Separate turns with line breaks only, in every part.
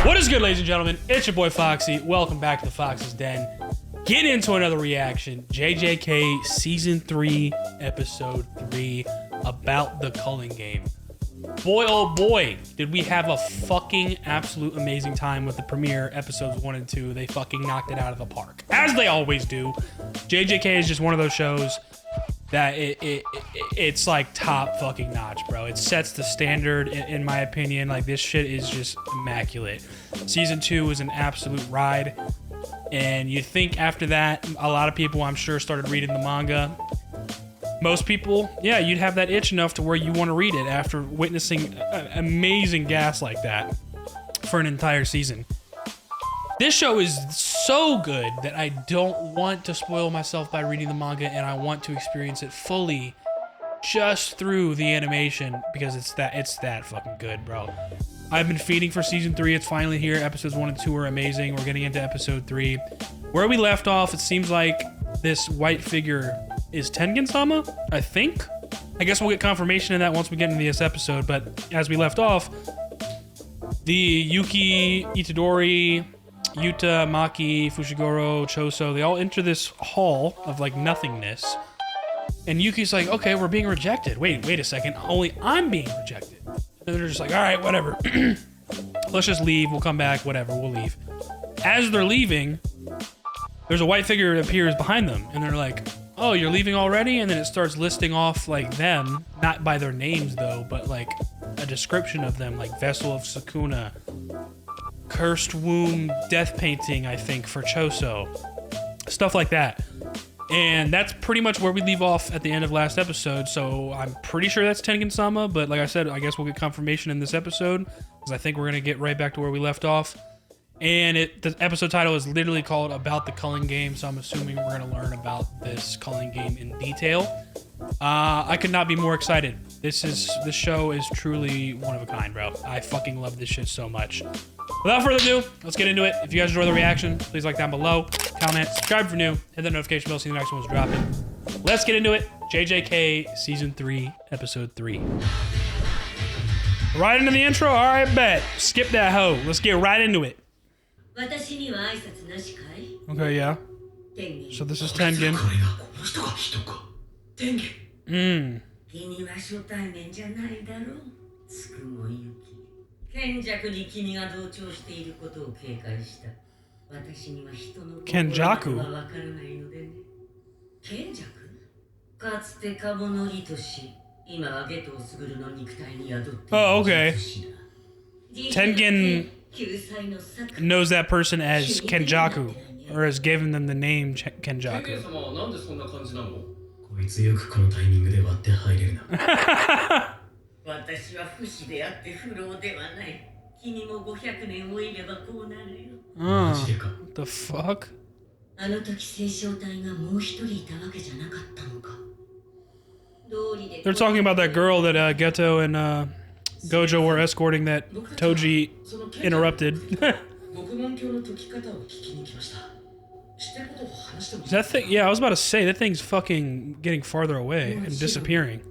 What is good, ladies and gentlemen? It's your boy Foxy. Welcome back to the Fox's Den. Get into another reaction. JJK Season 3, Episode 3, about the Culling Game. Boy, oh boy, did we have a fucking absolute amazing time with the premiere episodes 1 and 2. They fucking knocked it out of the park, as they always do. JJK is just one of those shows that it's like top fucking notch, bro. It sets the standard, in my opinion. Like, this shit is just immaculate. Season 2 was an absolute ride, and you think after that, a lot of people, I'm sure, started reading the manga. Most people, yeah, you'd have that itch enough to where you want to read it after witnessing amazing gas like that for an entire season. This show is so good that I don't want to spoil myself by reading the manga, and I want to experience it fully just through the animation because it's that fucking good, bro. I've been feeding for season 3. It's finally here. Episodes 1 and 2 are amazing. We're getting into episode 3. Where we left off, it seems like this white figure is Tengen-sama, I think. I guess we'll get confirmation of that once we get into this episode, but as we left off, the Yuki, Itadori, Yuta, Maki, Fushiguro, Choso, they all enter this hall of like nothingness. And Yuki's like, okay, we're being rejected. Wait a second. Only I'm being rejected. And they're just like, all right, whatever. Let's just leave. We'll come back. Whatever. We'll leave. As they're leaving, there's a white figure that appears behind them. And they're like, oh, you're leaving already? And then it starts listing off like them, not by their names though, but like a description of them, like Vessel of Sukuna, Cursed Womb Death Painting, I think, for Choso. Stuff like that. And that's pretty much where we leave off at the end of last episode, so I'm pretty sure that's Tengen-sama, but like I said, I guess we'll get confirmation in this episode, because I think we're going to get right back to where we left off. And the episode title is literally called About the Culling Game, so I'm assuming we're going to learn about this Culling Game in detail. I could not be more excited. This show is truly one of a kind, bro. I fucking love this shit so much. Without further ado, let's get into it. If you guys enjoy the reaction, please like down below, comment, subscribe for new, hit that notification bell so the next one's dropping. Let's get into it. JJK Season 3, Episode 3. Right into the intro? Alright, bet. Skip that hoe. Let's get right into it. Okay, yeah. So this is Tengen. Kenjaku? Oh, okay. Tengen knows that person as Kenjaku, or has given them the name Kenjaku. The fuck? They're talking about that girl that Geto and Gojo were escorting that Toji interrupted. Is that thing? Yeah, I was about to say, that thing's fucking getting farther away and disappearing.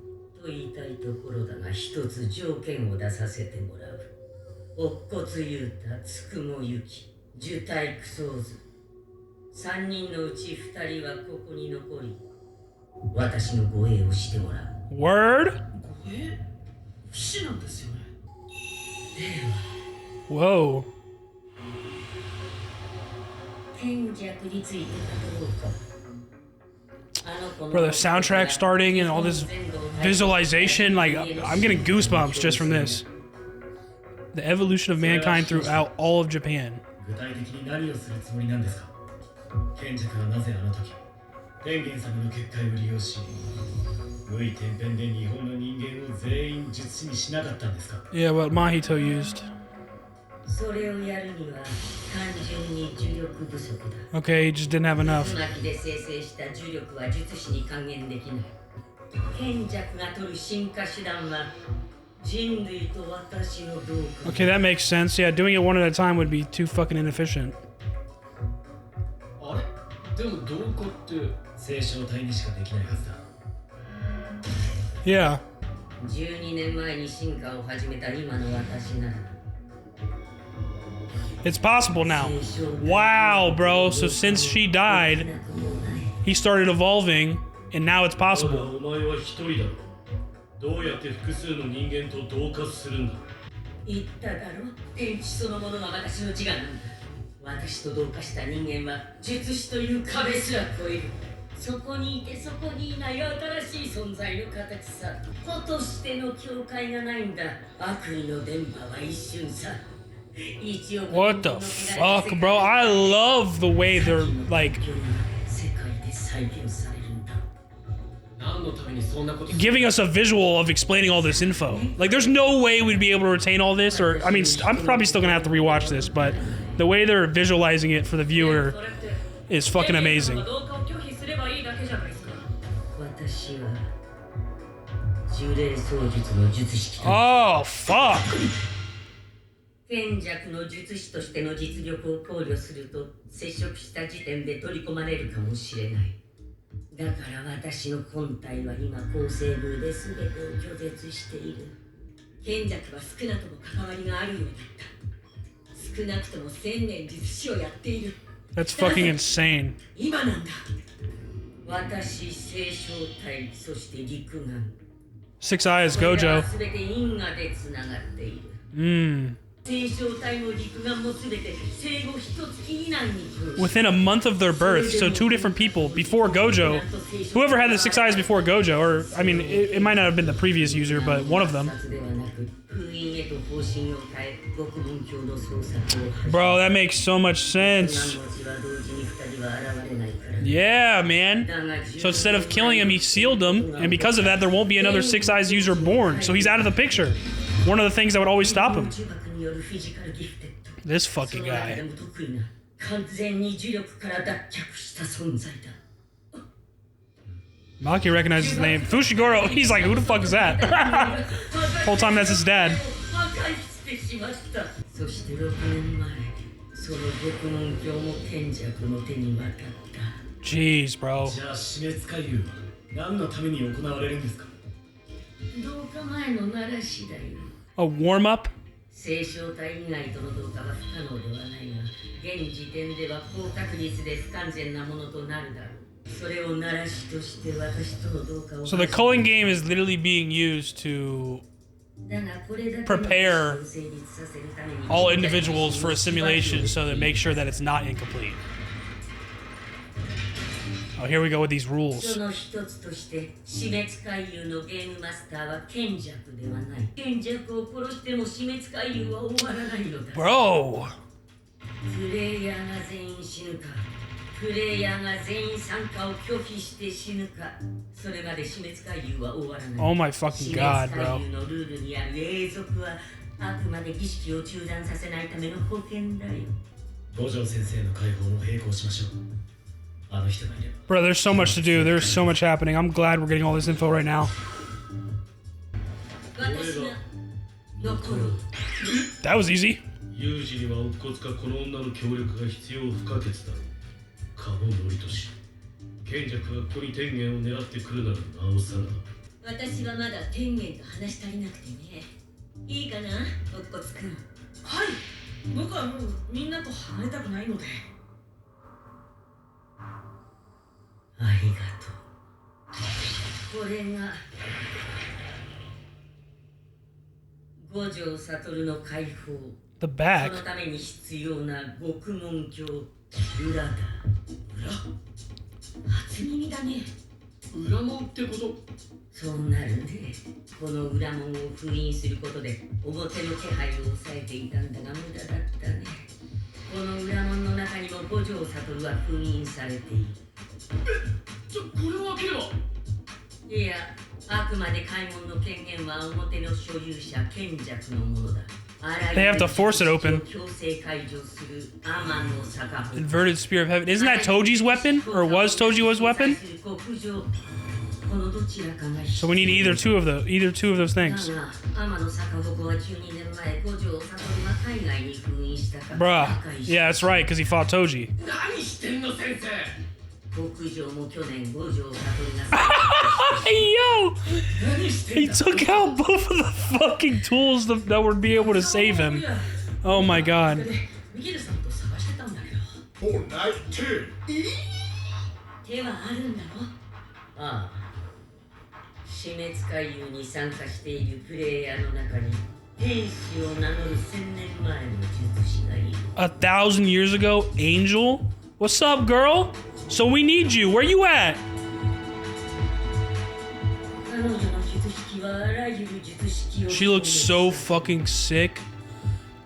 Word? Whoa. Bro, the soundtrack starting and all this visualization, like, I'm getting goosebumps just from this. The evolution of mankind throughout all of Japan. Yeah, what Mahito used. Okay, he just didn't have enough. Okay, that makes sense. Yeah, doing it one at a time would be too fucking inefficient. Yeah.
12年前に進化を始めた今の私なら
It's possible now. Wow, bro. So since she died, he started evolving, and now it's possible.
どうやって複数の人間と同化するんだ。言っただろ。天地そのものが私の自我なんだ。私と同化した人間は術師という壁すら超える。そこにいてそこにいない新しい存在の形さ。子としての境界がないんだ。悪意の電波は一瞬さ。
What the fuck, bro? I love the way they're like giving us a visual of explaining all this info. Like, there's no way we'd be able to retain all this, or I mean, I'm probably still gonna have to rewatch this, but the way they're visualizing it for the viewer is fucking amazing. Oh, fuck.
賢弱の術師としての実力を考慮すると接触した時点で取り込まれるかもしれない。だから私の本体は今構成部で全てを拒絶している。賢弱は少なくとも関わりがあるようだった。少なくとも1000年術師をやっている。
That's fucking insane.
今なんだ。私、聖書体、そして陸眼。
Six Eyes Gojo.
全て因果でつながっている。
Within a month of their birth, so two different people before Gojo, whoever had the six eyes before Gojo, or I mean, it might not have been the previous user, but one of them. Bro, that makes so much sense. Yeah, man. So instead of killing him, he sealed him, and because of that, there won't be another six eyes user born. So he's out of the picture. One of the things that would always stop him. This fucking guy. Maki recognizes his name. Fushiguro, he's like, who the fuck is that? Whole time that's his dad. Jeez, bro. A warm-up?
聖書体以外との同化は不可能ではないが、現時点では高確率で不完全なものとなるだろう。それを鳴らしとして私との同化を。
So the culling game is literally being used to prepare all individuals for a simulation so that make sure that it's not incomplete. Oh, here we go with these rules. Bro. Oh my fucking god, bro. Bro, there's so much to do. There's so much happening. I'm glad we're getting all this info right now. That was easy. The back. They have to force it open. Inverted Spear of Heaven. Isn't that Toji's weapon? Or was Toji's weapon? So we need either two of those things. Bruh. Yeah, that's right, because he fought Toji. Yo! He took out both of the fucking tools that would be able to save him. Oh my god.
ミゲルさんと探してたんだけど。
もうないって。
手はあるんだろ。ああ、死滅回遊に参加しているプレイヤーの中に天使を名乗る1000年前の術師がいる。
1,000 years ago, Angel? What's up, girl? So we need you. Where you at?
彼女の術式はあらゆる術式を。
She looks so fucking sick.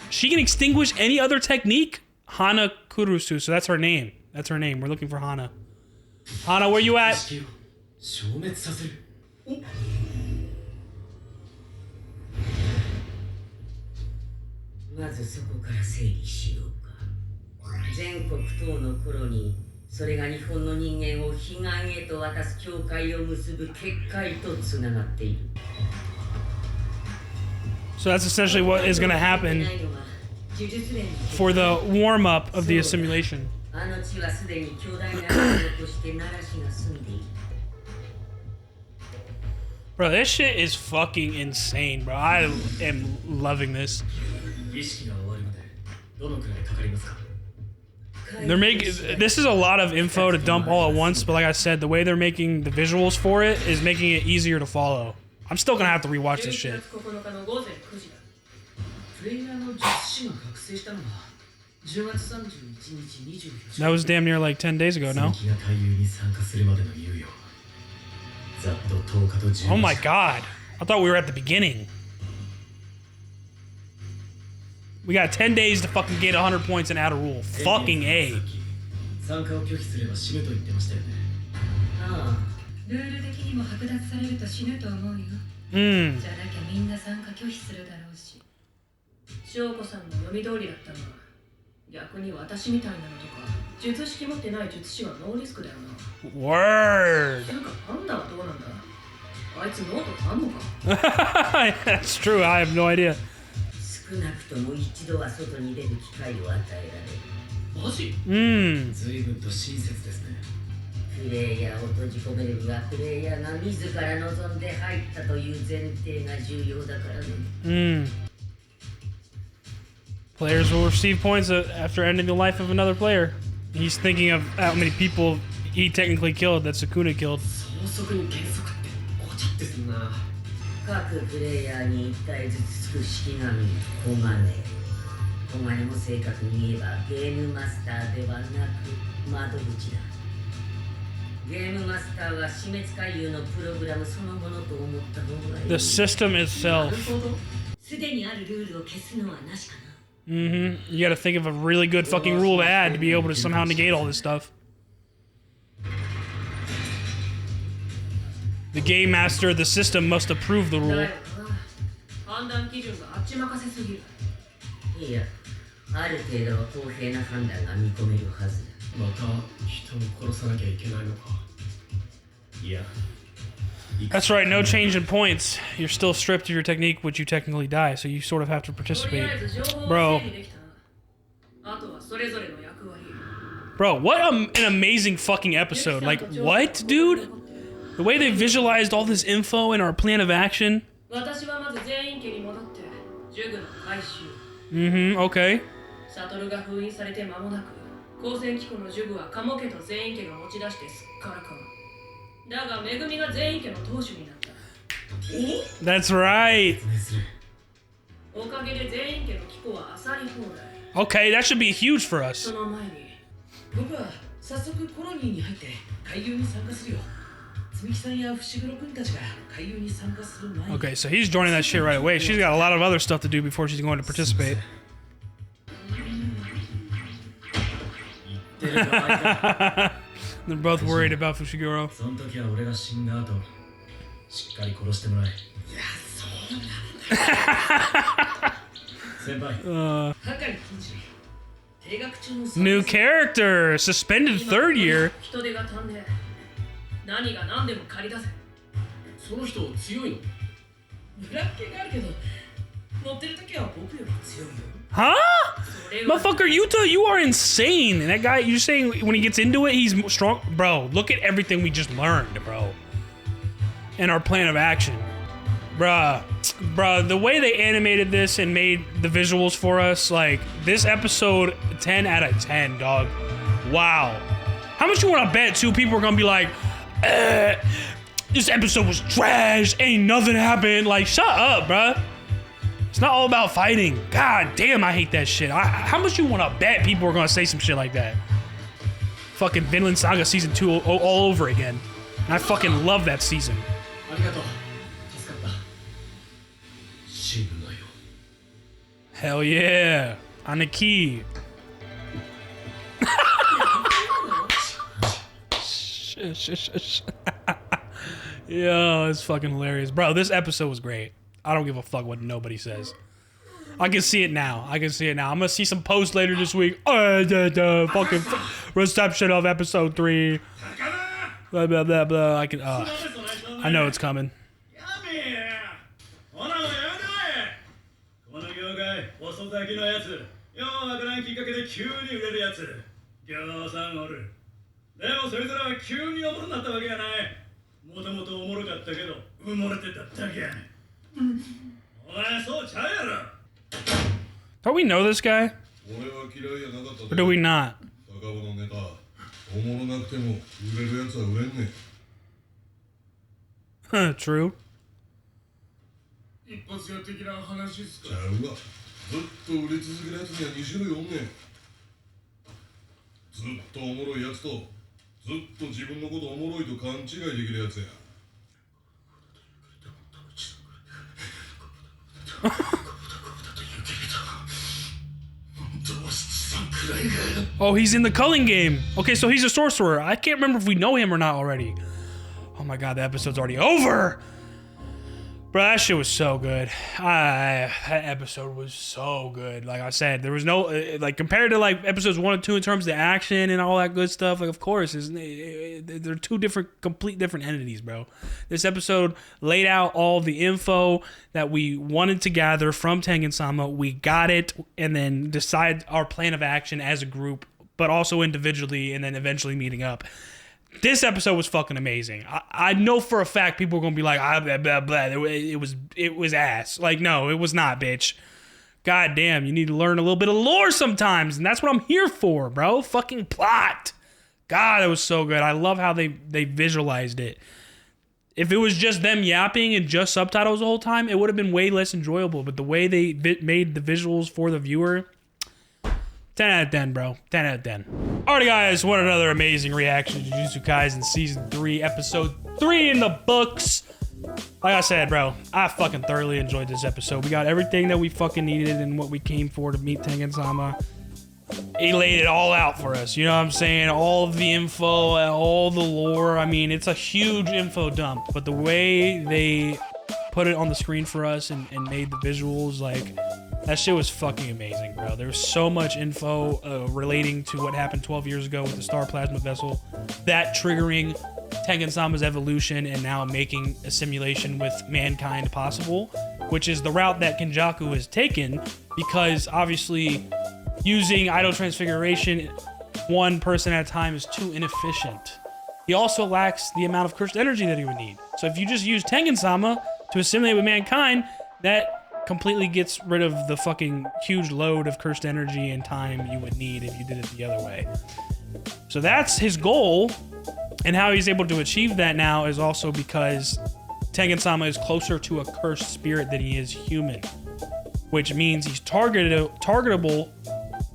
She can extinguish any other technique? Hana Kurusu, so that's her name. That's her name. We're looking for Hana. Hana, where you at?
消滅させる。
まずそこから整理しようか。全国等の頃にそれが日本の人間を彼岸へと渡す境界を結ぶ結界とつながっている。
So that's essentially what is going to happen for the warm-up of the assimilation.
あの地はすでに巨大な領として奈良市が住んでいる。
Bro, this shit is fucking insane, bro. I am loving this.
儀式が終わるまでどのくらいかかりますか。
They're making this is a lot of info to dump all at once, but like I said, the way they're making the visuals for it is making it easier to follow. I'm still gonna have to rewatch this shit.
プレイヤーの術師が覚醒したのは10月31日24時。
That was damn near like 10 days ago, no?
鈴木が回遊に参加するまでの猶予。ざっと10日と10日。
Oh my god. I thought we were at the beginning. We got 10 days to fucking get 100 points and add a rule. Fucking A.
参加を拒否すれば死ぬと言ってましたよね。
ああ、
ルール的にも剥奪されると死ぬと思うよ。
Mm.
じゃなきゃみんな参加拒否するだろうし。
翔子さんの読み通りだったのは逆に私みたいなのとか術式持ってない術師はノーリスクだよな。
Word.
つうかパンダはどうなんだ。あいつノートあんのか。
That's true. I have no idea.
少なくとも一度は外に出る機会を与えられる。マジ？
Mm.
随分と親切ですね。
プレイヤーを閉じ込めるにはプレイヤーが自ら望んで入ったという前提が重要だからね。
Mm. Players will receive points after ending the life of another player. He's thinking of how many people he technically killed that Sukuna killed.
総則に原則ってごちゃってすんな。
各プレイヤーに一体ずつつく式神コガネ。コガネも正確に言えばゲームマスターではなく窓口だ。ゲームマスターは死滅回遊のプログラムそのものと思った方がいい。
The system itself.
すでにあるルールを消すのはなしかな。
Mm-hmm. You gotta think of a really good fucking rule to add to be able to somehow negate all this stuff. The game master of the system must approve the rule.
判断基準があっち任せすぎる。いや、ある程度は公平な判断が見込めるはずだ。
また人を殺さなきゃいけないのか。いや。
That's right, no change in points. You're still stripped of your technique, which you technically die, so you sort of have to participate. Bro. Bro, what an amazing fucking episode. Like, what, dude? The way they visualized all this info in our plan of action. Mm-hmm, okay.
サトルが封印されて間もなく光線機構の呪具はカモ家と全員家が持ち出してすっからかん。だが恵みが全員家の当主になった。
That's right.
おかげで全員家の機構は漁り放題。
Okay, that should be huge for us.
その前に僕は早速コロニーに入って海遊に参加するよ。積木さんや伏黒君たちが海遊に参加する前に。
Okay, so he's joining that shit right away. She's got a lot of other stuff to do before she's going to participate. They're both worried about Fushiguro.
その時は俺が死んだ後、しっかり殺してもらえ。いや、そうなんだ。先輩。
係金次。停学中の
New character, suspended third year.
人手が足んねえ。何が何でも借り出せ。
その人強いの？
ブラッケがあるけど、乗ってる時は僕より強いよ。
Huh? Motherfucker, Yuta, you are insane. And that guy, you're saying when he gets into it, he's strong? Bro, look at everything we just learned, bro. And our plan of action. Bruh, the way they animated this and made the visuals for us, like, this episode, 10 out of 10, dog. Wow. How much you want to bet, too? People are going to be like, this episode was trash, ain't nothing happened. Like, shut up, bruh. It's not all about fighting. God damn, I hate that shit. How much you want to bet people are going to say some shit like that? Fucking Vinland Saga Season 2 all over again. And I fucking love that season. Hell yeah. On the key. Yo, it's fucking hilarious. Bro, this episode was great. I don't give a fuck what nobody says. I can see it now. I'm gonna see some posts later this week. Fucking reception of episode 3. Blah, blah, blah, blah. I know it's coming. Don't we know this guy? Or do we not? Huh, true. Oh, he's in the Culling Game. Okay, so he's a sorcerer. I can't remember if we know him or not already. Oh my god, the episode's already over. Bro, that shit was so good. That episode was so good. Like I said, there was no, like, compared to like episodes 1 and 2 in terms of the action and all that good stuff, like, of course, they're two complete different entities, bro. This episode laid out all the info that we wanted to gather from Tengen-sama. We got it, and then decide our plan of action as a group, but also individually, and then eventually meeting up. This episode was fucking amazing. I know for a fact people are gonna be like, blah, blah, blah. It was ass. Like, no, it was not, bitch. God damn, you need to learn a little bit of lore sometimes, and that's what I'm here for, bro. Fucking plot. God, it was so good. I love how they visualized it. If it was just them yapping and just subtitles the whole time, it would have been way less enjoyable. But the way they made the visuals for the viewer, 10 out of 10, bro. 10 out of 10. Alrighty, guys. What another amazing reaction to Jujutsu Kaisen Season 3, Episode 3 in the books. Like I said, bro, I fucking thoroughly enjoyed this episode. We got everything that we fucking needed and what we came for to meet Tengen-sama. He laid it all out for us. You know what I'm saying? All of the info, all the lore. I mean, it's a huge info dump. But the way they put it on the screen for us and made the visuals, like, that shit was fucking amazing, bro. There was so much info relating to what happened 12 years ago with the Star Plasma Vessel, that triggering Tengen-sama's evolution and now making a simulation with mankind possible, which is the route that Kenjaku has taken, because obviously using idle transfiguration one person at a time is too inefficient. He also lacks the amount of cursed energy that he would need. So if you just use Tengen-sama to assimilate with mankind, that completely gets rid of the fucking huge load of cursed energy and time you would need if you did it the other way. So that's his goal, and how he's able to achieve that now is also because Tengen-sama is closer to a cursed spirit than he is human, which means he's targetable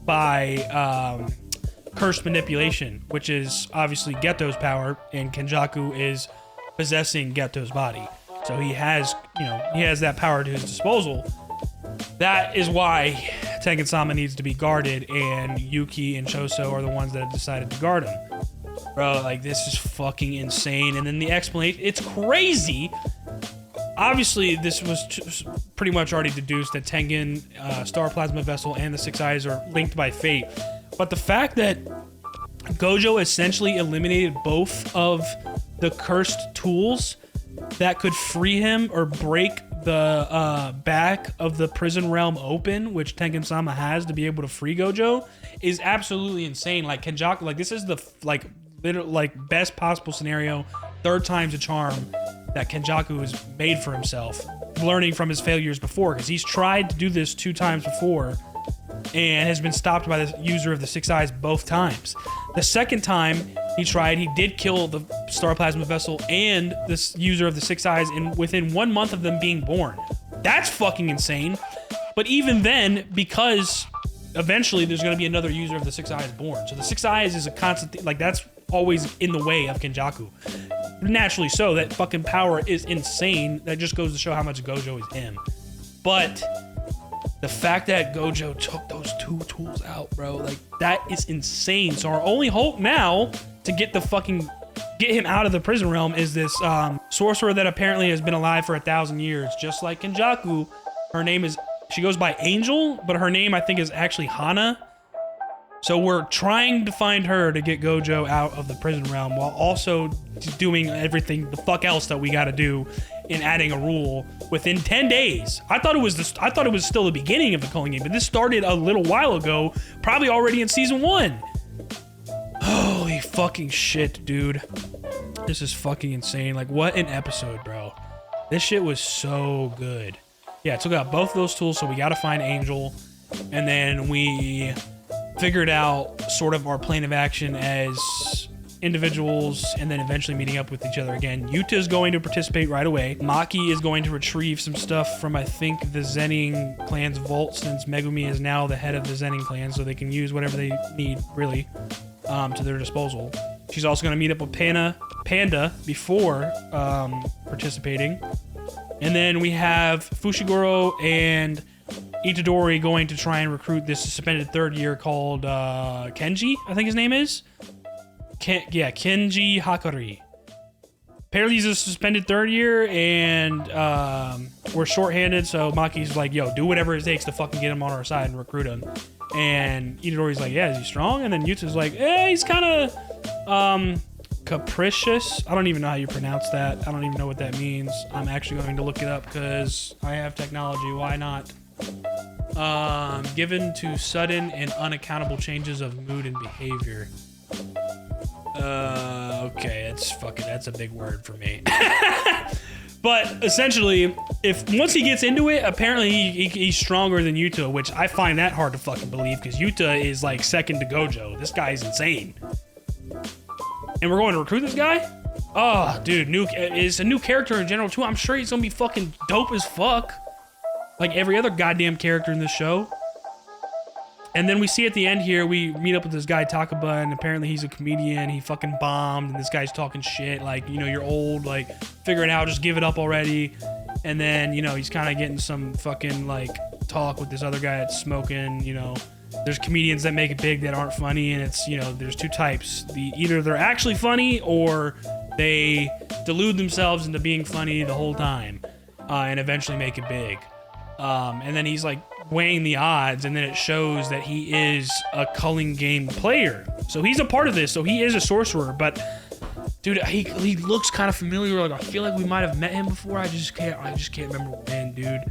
by cursed manipulation, which is obviously Geto's power, and Kenjaku is possessing Geto's body. So he has, he has that power to his disposal. That is why Tengen-sama needs to be guarded, and Yuki and Choso are the ones that have decided to guard him. Bro, like, this is fucking insane. And then the explanation, it's crazy. Obviously, this was pretty much already deduced that Tengen, Star Plasma Vessel, and the Six Eyes are linked by fate. But the fact that Gojo essentially eliminated both of the cursed tools that could free him or break the back of the prison realm open, which Tengen-sama has to be able to free Gojo, is absolutely insane. Like, Kenjaku, like, this is the best possible scenario, 3rd time's a charm, that Kenjaku has made for himself learning from his failures before, because he's tried to do this 2 times before and has been stopped by the user of the 6 eyes both times. The second time he tried, he did kill the Star Plasma Vessel and this user of the 6 eyes within 1 month of them being born. That's fucking insane. But even then, because eventually there's going to be another user of the 6 eyes born. So the 6 eyes is a constant, like, that's always in the way of Kenjaku. Naturally so, that fucking power is insane. That just goes to show how much Gojo is him. But the fact that Gojo took those 2 tools out, bro, like, that is insane. So our only hope now to get him out of the prison realm is this sorcerer that apparently has been alive for 1,000 years, just like Kenjaku. Her name is, she goes by Angel, but her name I think is actually Hana. So we're trying to find her to get Gojo out of the prison realm while also doing everything the fuck else that we got to do in adding a rule within 10 days. I thought it was still the beginning of the Culling Game, but this started a little while ago, probably already in season 1. Holy fucking shit, dude. This is fucking insane. Like, what an episode, bro. This shit was so good. Yeah, took out both of those tools, so we got to find Angel, and then we figured out sort of our plan of action as individuals, and then eventually meeting up with each other again. Yuta is going to participate right away. Maki is going to retrieve some stuff from, I think, the Zenin clan's vault, since Megumi is now the head of the Zenin clan, so they can use whatever they need, really, to their disposal. She's also going to meet up with Panda before participating. And then we have Fushiguro and Itadori going to try and recruit this suspended 3rd year called Kenji, I think his name is. Kenji Hakari. Apparently he's a suspended 3rd year, and we're shorthanded, so Maki's like, yo, do whatever it takes to fucking get him on our side and recruit him. And Itadori's like, yeah, is he strong? And then Yuta's like, he's kind of capricious. I don't even know how you pronounce that. I don't even know what that means. I'm actually going to look it up because I have technology. Why not? Given to sudden and unaccountable changes of mood and behavior. Okay, that's a big word for me. But essentially, once he gets into it, apparently he's stronger than Yuta, which I find that hard to fucking believe, because Yuta is like second to Gojo. This guy's insane. And we're going to recruit this guy? Oh, dude, it's a new character in general too. I'm sure he's gonna be fucking dope as fuck, like every other goddamn character in this show. And then we see at the end here, we meet up with this guy Takaba, and apparently he's a comedian. He fucking bombed, and this guy's talking shit, like, you know, you're old, like, figure it out, just give it up already. And then, you know, he's kind of getting some fucking, like, talk with this other guy that's smoking, you know. There's comedians that make it big that aren't funny, and it's, you know, there's 2 types. Either they're actually funny, or they delude themselves into being funny the whole time, and eventually make it big. And then he's like weighing the odds, and then it shows that he is a Culling Game player. So he's a part of this, so he is a sorcerer, but dude, he looks kind of familiar. Like, I feel like we might have met him before. I just can't remember when, dude.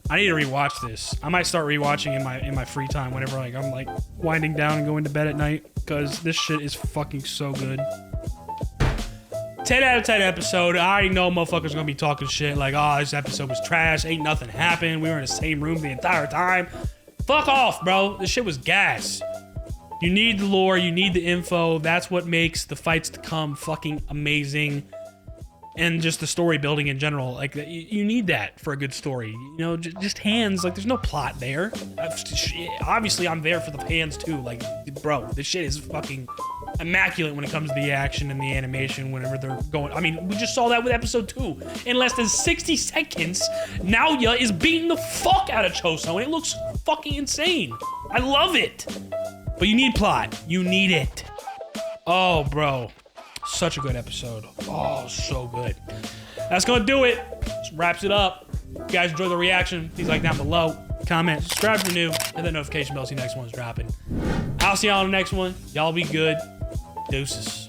I need to rewatch this. I might start rewatching in my free time whenever I'm like winding down and going to bed at night, because this shit is fucking so good. 10 out of 10 episode. I already know motherfuckers gonna be talking shit like, oh, this episode was trash, ain't nothing happened, we were in the same room the entire time. Fuck off, bro. This shit was gas. You need the lore, you need the info. That's what makes the fights to come fucking amazing. And just the story building in general. Like, you need that for a good story. You know, just hands, like, there's no plot there. Obviously, I'm there for the hands too. Like, bro, this shit is fucking immaculate when it comes to the action and the animation whenever they're going. I mean, we just saw that with episode 2. In less than 60 seconds, Naoya is beating the fuck out of Choso, and it looks fucking insane. I love it. But you need plot. You need it. Oh, bro. Such a good episode. Oh, so good. That's gonna do it. Just wraps it up. If you guys enjoy the reaction, please like down below, comment, subscribe if you're new, hit that notification bell so the next one's dropping. I'll see y'all on the next one. Y'all be good. Deuces.